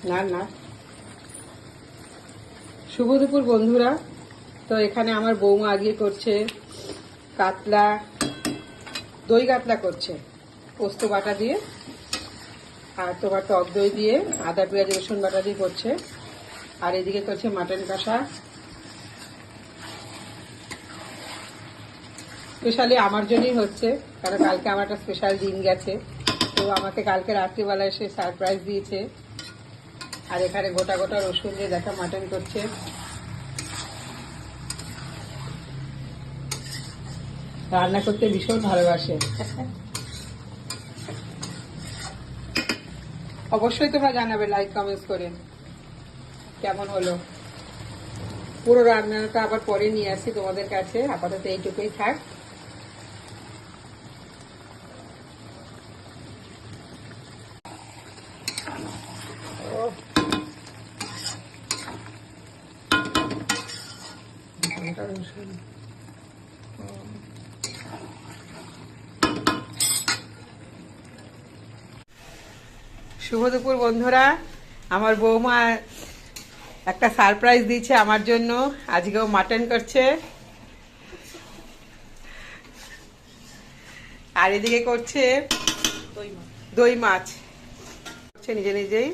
না না। শুভ দুপুর বন্ধুরা। তো এখানে আমার বৌমা আজকে করছে কাতলা, দই কাতলা করছে পোস্ত বাটা দিয়ে, আর তোমার টক দই দিয়ে, আদা পেঁয়াজ রসুন বাটা দিয়ে করছে। আর এদিকে করছে মাটন কষা, স্পেশালি আমার জন্যই হচ্ছে, কারণ কালকে আমার একটা স্পেশাল দিন গেছে। তো আমাকে কালকে রাত্রিবেলা এসে সারপ্রাইজ দিয়েছে। আর এখানে গোটা গোটা রসুন দিয়ে দেখা মাটন করছে। রান্না করতে ভীষণ ভালোবাসে। অবশ্যই তোমরা জানাবে লাইক কমেন্টস করে কেমন হলো। পুরো রান্নাটা আবার পরে নিয়ে আসি তোমাদের কাছে, আপাতত এইটুকুই থাক। শুভ দুপুর বন্ধুরা। আমার বৌমা একটা সারপ্রাইজ দিয়েছে আমার জন্য, আজকেও মাটন করছে। আর এদিকে করছে দই মাছ করছে নিজে নিজেই।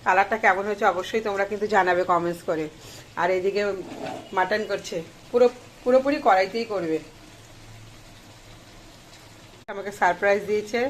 কালারটা কেমন হয়েছে অবশ্যই তোমরা কিন্তু জানাবে কমেন্টস করে। আর এদিকে মাটন করছে, পুরোপুরি কড়াইতেই করবে। আমাকে সারপ্রাইজ দিয়েছে।